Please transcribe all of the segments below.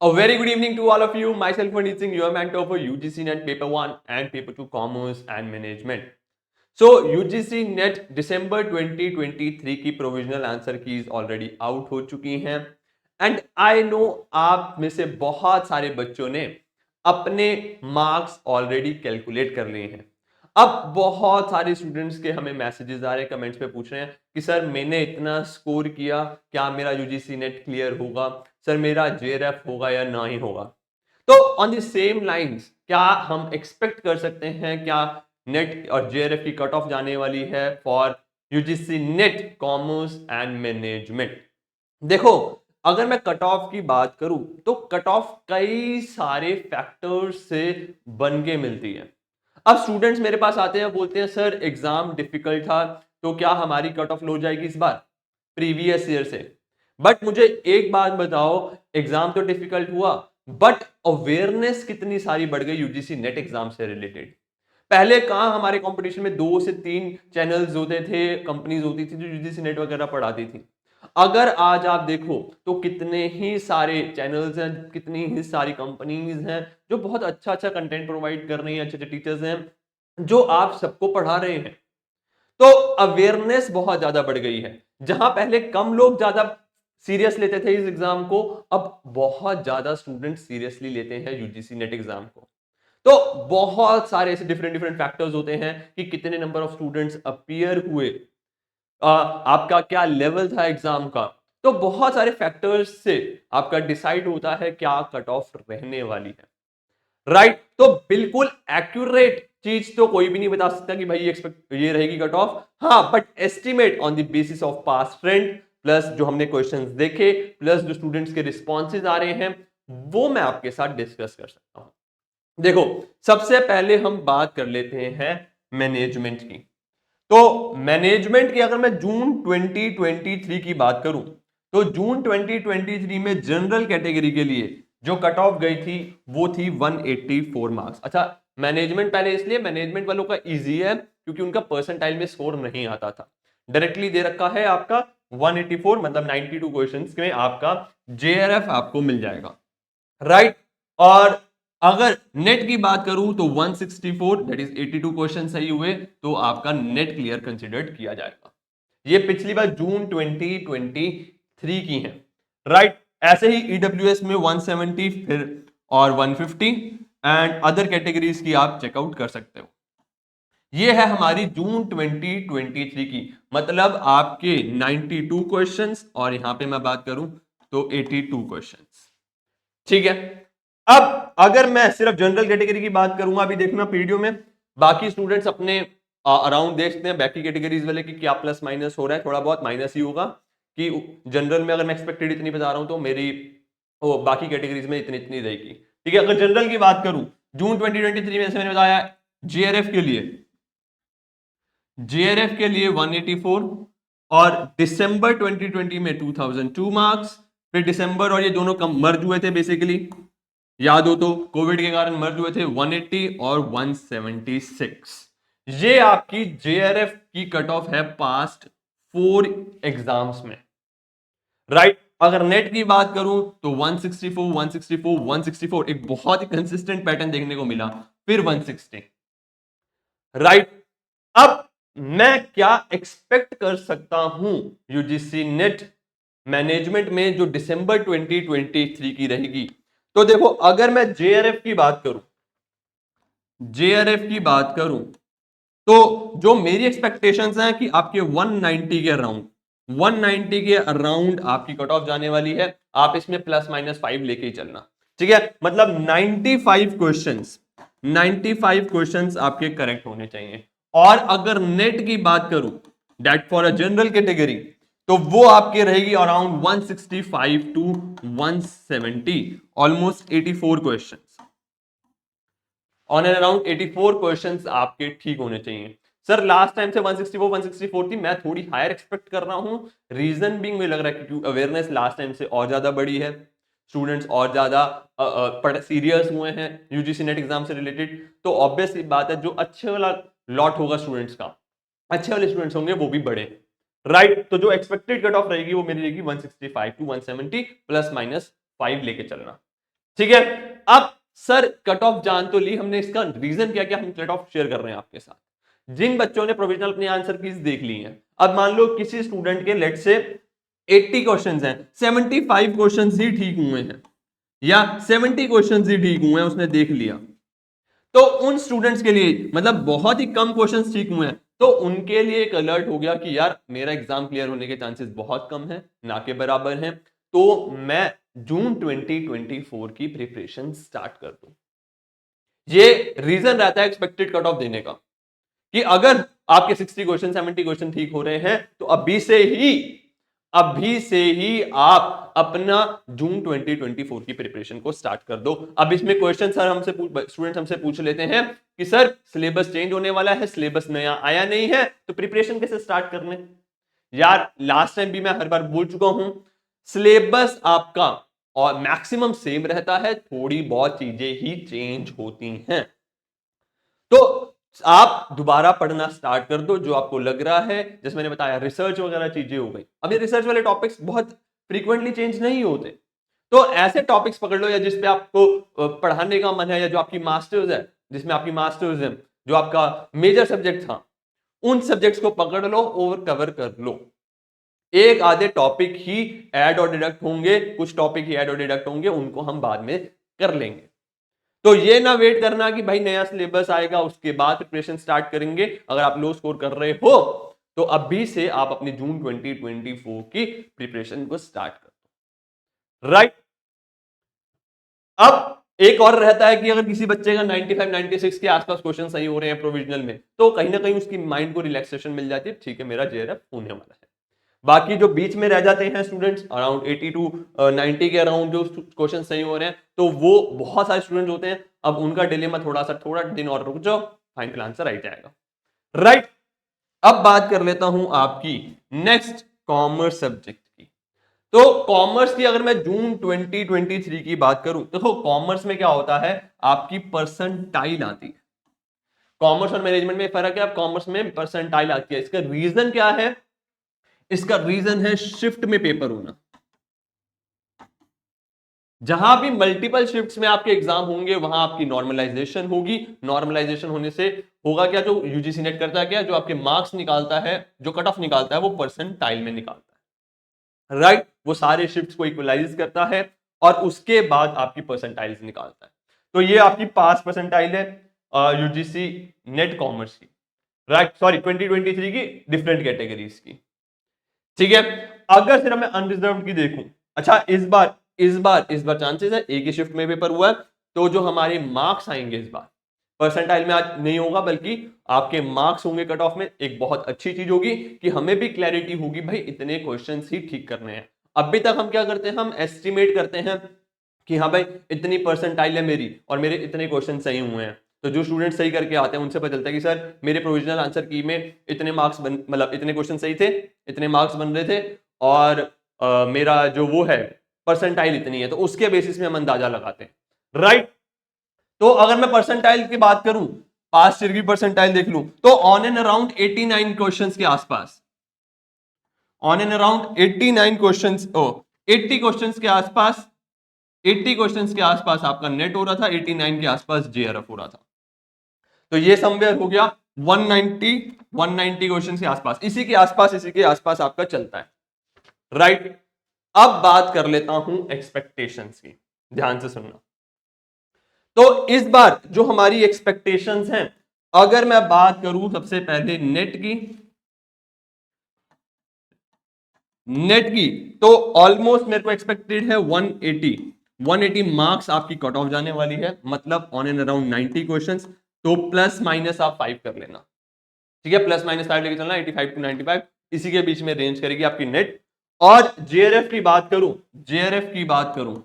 A very good evening to all of you. Myself Mandeep Singh, your mentor for UGC NET Paper 1 and Paper 2 Commerce and Management. So UGC NET दिसंबर 2023 की provisional answer keys already out हो चुकी हैं and I know आप में से बहुत सारे बच्चों ने अपने मार्क्स ऑलरेडी कैलकुलेट कर लिए हैं। अब बहुत सारे स्टूडेंट्स के हमें मैसेजेस आ रहे हैं, कमेंट्स पे पूछ रहे हैं कि सर मैंने इतना स्कोर किया, क्या मेरा यूजीसी नेट क्लियर होगा, सर मेरा जेआरएफ होगा या नहीं होगा। तो ऑन द सेम लाइंस क्या हम एक्सपेक्ट कर सकते हैं, क्या नेट और जेआरएफ की कट ऑफ जाने वाली है for UGC net commerce and management? देखो, अगर मैं कट ऑफ की बात करूं तो कट ऑफ कई सारे फैक्टर्स से बन के मिलती है। अब स्टूडेंट्स मेरे पास आते हैं, बोलते हैं सर एग्जाम डिफिकल्ट था, तो क्या हमारी कट ऑफ लो जाएगी इस बार प्रीवियस ईयर से? बट मुझे एक बात बताओ, एग्जाम तो डिफिकल्ट हुआ बट अवेयरनेस कितनी सारी बढ़ गई यूजीसी नेट एग्जाम से रिलेटेड। पहले कहां हमारे कंपटीशन में 2 से 3 चैनल्स होते थे, कंपनीज होती थी जो यूजीसी नेट वगैरह पढ़ाती थी। अगर आज आप देखो तो कितने ही सारे चैनल्स हैं, कितनी ही सारी कंपनीज हैं जो बहुत अच्छा अच्छा कंटेंट प्रोवाइड कर रही हैं, अच्छे अच्छे टीचर्स हैं जो आप सबको पढ़ा रहे हैं। तो अवेयरनेस बहुत ज्यादा बढ़ गई है। जहां पहले कम लोग ज्यादा सीरियस लेते थे इस एग्जाम को, अब बहुत ज्यादा स्टूडेंट सीरियसली लेते हैं यूजीसी नेट एग्जाम को। तो बहुत सारे ऐसे डिफरेंट डिफरेंट फैक्टर्स होते हैं कि कितने नंबर ऑफ स्टूडेंट्स अपीयर हुए, आपका क्या लेवल था एग्जाम का। तो बहुत सारे फैक्टर्स से आपका डिसाइड होता है क्या कट ऑफ रहने वाली है, राइट? तो बिल्कुल एक्यूरेट चीज तो कोई भी नहीं बता सकता कि भाई एक्सपेक्ट ये रहेगी कट ऑफ। हाँ, but estimate on the basis of past trend plus जो हमने क्वेश्चंस देखे प्लस जो स्टूडेंट्स के रिस्पॉन्सेज आ रहे हैं वो मैं आपके साथ डिस्कस कर सकता हूं। देखो, सबसे पहले हम बात कर लेते हैं मैनेजमेंट की। तो मैनेजमेंट की अगर मैं जून 2023 की बात करूं तो जून 2023 में जनरल कैटेगरी के लिए जो कट ऑफ गई थी वो थी 184 मार्क्स। अच्छा, मैनेजमेंट पहले इसलिए मैनेजमेंट वालों का इजी है क्योंकि उनका परसेंटाइल में स्कोर नहीं आता था, डायरेक्टली दे रखा है आपका 184, मतलब 92 क्वेश्चंस में आपका जेआरएफ आपको मिल जाएगा, राइट? और अगर नेट की बात करूं तो 164 दैट इज 82 क्वेश्चन सही हुए तो आपका नेट क्लियर कंसिडर्ड किया जाएगा। ये पिछली बार जून 2023 की है, राइट? ऐसे ही ईडब्ल्यूएस में 170 फिर और 150 एंड अदर कैटेगरीज की आप चेकआउट कर सकते हो। ये है हमारी जून 2023 की, मतलब आपके 92 क्वेश्चंस और यहां पे मैं बात करूं तो 82 क्वेश्चंस, ठीक है? अब अगर मैं सिर्फ जनरल कैटेगरी की बात करूंगा, अभी देखना वीडियो में बाकी स्टूडेंट्स अपने अराउंड देखते हैं बाकी कैटेगरीज वाले की क्या प्लस माइनस हो रहा है। थोड़ा बहुत माइनस ही होगा कि जनरल में अगर मैं एक्सपेक्टेड इतनी बता रहा हूं तो मेरी बाकी कैटेगरीज में इतनी इतनी रहेगी, ठीक है? अगर जनरल की बात करूं जून 2023 में, जैसे मैंने बताया, जेआरएफ के लिए 184 और दिसंबर 2020 में 2002 मार्क्स। फिर दिसंबर और ये दोनों कम मर्ज हुए थे बेसिकली, याद हो तो कोविड के कारण मर्ज हुए थे, 180 और 176। ये आपकी जेआरएफ की कट ऑफ है पास्ट 4 एग्जाम्स में, राइट? अगर नेट की बात करूं तो 164 164 164, एक बहुत ही कंसिस्टेंट पैटर्न देखने को मिला, फिर 160, राइट? अब मैं क्या एक्सपेक्ट कर सकता हूं यूजीसी नेट मैनेजमेंट में जो दिसंबर 2023 की रहेगी? तो देखो, अगर मैं जेआरएफ की बात करूं तो जो मेरी एक्सपेक्टेशंस हैं कि आपके 190 के अराउंड आपकी कट ऑफ जाने वाली है। आप इसमें प्लस माइनस 5 लेके ही चलना, ठीक है? मतलब 95 क्वेश्चंस आपके करेक्ट होने चाहिए। और अगर नेट की बात करूं that for a general category तो वो आपके रहेगी around 165 to 170, almost 84 questions, on and around 84 questions आपके ठीक होने चाहिए। सर लास्ट टाइम से 164 थी, मैं थोड़ी हायर एक्सपेक्ट कर रहा हूं। रीजन बीइंग मुझे लग रहा है क्योंकि अवेयरनेस लास्ट टाइम से और ज्यादा बड़ी है, स्टूडेंट्स और ज्यादा सीरियस हुए हैं यूजीसी नेट एग्जाम से रिलेटेड। तो ऑब्वियस बात है जो अच्छे वाला लॉट होगा स्टूडेंट्स का, अच्छे वाले स्टूडेंट्स होंगे वो भी बड़े, राइट? तो जो एक्सपेक्टेड कट ऑफ रहेगी वो मेरी रहेगी 165 टू 170 प्लस माइनस 5 लेके चलना, ठीक है। अब सर कट ऑफ जान तो ली हमने, इसका रीजन क्या क्या हम कट ऑफ शेयर कर रहे हैं आपके साथ। जिन बच्चों ने प्रोविजनल अपनी आंसर कीज देख ली हैं, अब मान लो किसी स्टूडेंट के लेट से 80 क्वेश्चंस हैं, 75 क्वेश्चंस ही ठीक हुए हैं या 70 क्वेश्चंस ही ठीक हुए हैं, उसने देख लिया, तो उन स्टूडेंट्स के लिए मतलब बहुत ही कम क्वेश्चंस ठीक हुए हैं, तो उनके लिए एक अलर्ट हो गया कि यार मेरा एग्जाम क्लियर होने के चांसेस बहुत कम है, ना के बराबर हैं, तो मैं जून 2024 की प्रिपरेशन स्टार्ट कर दूं। ये रीजन रहता है एक्सपेक्टेड कट ऑफ देने का, कि अगर आपके 60 क्वेश्चन 70 क्वेश्चन ठीक हो रहे हैं, तो अभी से ही आप अपना जून 2024 की प्रिपरेशन को स्टार्ट कर दो। अब इसमें क्वेश्चन सर स्टूडेंट्स हमसे पूछ लेते हैं कि सर सिलेबस चेंज होने वाला है, सिलेबस नया आया नहीं है, तो प्रिपरेशन कैसे स्टार्ट करने। यार लास्ट टाइम भी मैं हर बार बोल चुका हूं, सिलेबस आपका और मैक्सिमम सेम रहता है, थोड़ी बहुत चीजें ही चेंज होती हैं। तो आप दोबारा पढ़ना स्टार्ट कर दो, जो आपको लग रहा है, जैसे मैंने बताया रिसर्च वगैरह चीजें हो गई। अब ये रिसर्च वाले टॉपिक्स बहुत फ्रीक्वेंटली चेंज नहीं होते, तो ऐसे टॉपिक्स पकड़ लो या जिसपे आपको पढ़ाने का मन है, या जो आपकी मास्टर्स है, जिसमें आपकी मास्टर्स है, जो आपका मेजर सब्जेक्ट था, उन सब्जेक्ट्स को पकड़ लो और कवर कर लो। एक आधे टॉपिक ही ऐड और डिडक्ट होंगे, कुछ टॉपिक ही ऐड और डिडक्ट होंगे, उनको हम बाद में कर लेंगे। तो ये ना वेट करना कि भाई नया सिलेबस आएगा उसके बाद प्रिपरेशन स्टार्ट करेंगे। अगर आप लो स्कोर कर रहे हो तो अभी से आप अपनी जून 2024 की प्रिपरेशन को स्टार्ट कर दो, राइट। अब एक और रहता है कि अगर किसी बच्चे का 95 96 के आसपास क्वेश्चन सही हो रहे हैं प्रोविजनल में, तो कहीं ना कहीं उसकी माइंड को रिलैक्सेशन मिल जाती है, ठीक है मेरा जेआरएफ होने वाला है। बाकी जो बीच में रह जाते हैं स्टूडेंट्स, अराउंड 80 टू 90 के अराउंड जो क्वेश्चन सही हो रहे हैं, तो वो बहुत सारे स्टूडेंट्स होते हैं। अब उनका डिलेमा थोड़ा दिन और रुक जाओ, फाइनल आंसर आ जाएगा, राइट। अब बात कर लेता हूं आपकी नेक्स्ट कॉमर्स सब्जेक्ट की। तो कॉमर्स की अगर मैं जून 2023 की बात करूं, देखो कॉमर्स में क्या होता है, आपकी परसेंटाइल आती है। कॉमर्स और मैनेजमेंट में फर्क है, अब कॉमर्स में परसेंटाइल आती है। इसका रीजन क्या है, इसका रीजन है शिफ्ट में पेपर होना। जहां भी मल्टीपल शिफ्ट्स में आपके एग्जाम होंगे, वहां आपकी नॉर्मलाइजेशन होगी। नॉर्मलाइजेशन होने से होगा क्या, जो यूजीसी नेट करता है क्या, जो आपके मार्क्स निकालता है, जो कट ऑफ निकालता है, वो परसेंटाइल में निकालता है, राइट। वो सारे शिफ्ट्स को इक्वलाइज करता है और उसके बाद आपकी परसेंटाइल्स निकालता है। तो ये आपकी पास परसेंटाइल है यूजीसी नेट कॉमर्स की, राइट, सॉरी 2023 की डिफरेंट कैटेगरीज की, ठीक है। अगर सिर्फ मैं अनरिजर्व्ड की देखूं, अच्छा इस बार चांसेस है एक ही शिफ्ट में पेपर हुआ है, तो जो हमारे मार्क्स आएंगे इस बार परसेंटाइल में आज नहीं होगा, बल्कि आपके मार्क्स होंगे कट ऑफ में। एक बहुत अच्छी चीज होगी कि हमें भी क्लैरिटी होगी भाई इतने क्वेश्चंस ही ठीक करने हैं। अभी तक हम क्या करते हैं, हम एस्टिमेट करते हैं कि हाँ भाई इतनी परसेंटाइल है मेरी और मेरे इतने क्वेश्चन सही हुए हैं। तो जो स्टूडेंट सही करके आते हैं उनसे पता चलता है कि सर मेरे प्रोविजनल आंसर की में इतने मार्क्स मतलब इतने क्वेश्चन सही थे, इतने मार्क्स बन रहे थे, और मेरा जो वो है परसेंटाइल इतनी है, तो उसके बेसिस में हम अंदाजा लगाते हैं, राइट। तो अगर मैं परसेंटाइल की बात करूं, पास्ट ईयर की परसेंटाइल देख लूं, तो ऑन एंड अराउंड 89 क्वेश्चंस के आसपास, on and around 89 questions, 80 questions के आसपास, 80 क्वेश्चंस के आसपास आपका नेट हो रहा था, 89 के आसपास जेआरएफ हो रहा था। तो ये समवेयर हो गया 190 क्वेश्चंस के आसपास, इसी के आसपास आपका चलता है, राइट। अब बात कर लेता हूं एक्सपेक्टेशंस की, ध्यान से सुनना। तो इस बार जो हमारी एक्सपेक्टेशंस हैं, अगर मैं बात करूं सबसे पहले नेट की, तो ऑलमोस्ट मेरे को एक्सपेक्टेड है 180 मार्क्स आपकी कट ऑफ जाने वाली है, मतलब ऑन एंड अराउंड 90 क्वेश्चंस। तो प्लस माइनस आप 5 कर लेना, ठीक है, प्लस माइनस 5 लेके चलना, 85 टू 95 इसी के बीच में रेंज करेगी आपकी नेट। और जेआरएफ की बात करूं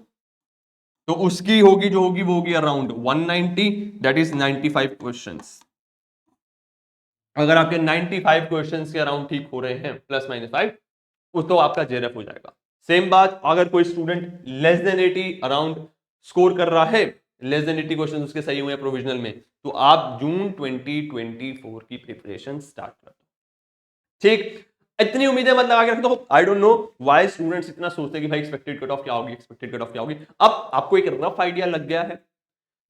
तो उसकी होगी जो होगी वो होगी अराउंड 190, दैट इज 95 क्वेश्चंस। अगर आपके 95 क्वेश्चंस के अराउंड ठीक हो रहे हैं प्लस माइनस 5, तो आपका जेआरएफ हो जाएगा। सेम बात अगर कोई student less than 80 around score कर रहा है, लेस देन 80 क्वेश्चन उसके सही हुए हैं प्रोविजनल में, तो आप जून 2024 की प्रिपरेशन स्टार्ट कर दो, ठीक। इतनी उम्मीदें मत लगा के रख दो। I don't know why students इतना सोचते हैं कि भाई एक्सपेक्टेड कट ऑफ क्या होगी, एक्सपेक्टेड कट ऑफ क्या होगी। अब आपको एक रफ आइडिया लग गया है,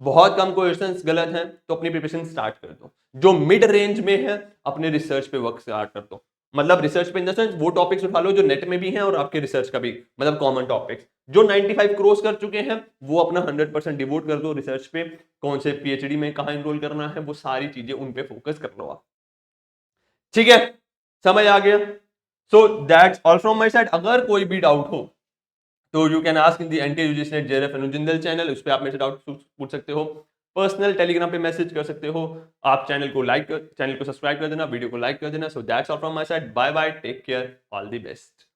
बहुत कम क्वेश्चंस गलत हैं, तो अपनी प्रिपरेशन स्टार्ट कर दो। जो मिड रेंज में है अपने रिसर्च पे वर्क स्टार्ट कर दो। मतलब रिसर्च पे इन द सेंस वो टॉपिक्स उठा लो जो नेट में भी हैं और आपके रिसर्च का भी, मतलब कॉमन टॉपिक्स। जो 95 क्रॉस कर चुके हैं वो अपना 100% डिवोट कर दो रिसर्च पे। कौन से पीएचडी में कहाँ एनरोल करना है, वो सारी चीजें उन पे फोकस कर लो आप। ठीक है, समझ आ गया। सो that's all from my side. अगर कोई भी डाउट हो तो you can ask in the anti UGC net JRF Anu Jindal channel, उस पर आप मेरे से डाउट पूछ सकते हो। पर्सनल टेलीग्राम पे मैसेज कर सकते हो। आप चैनल को सब्सक्राइब कर देना, वीडियो को लाइक कर देना। So that's all from my side, bye bye, take care, all the best.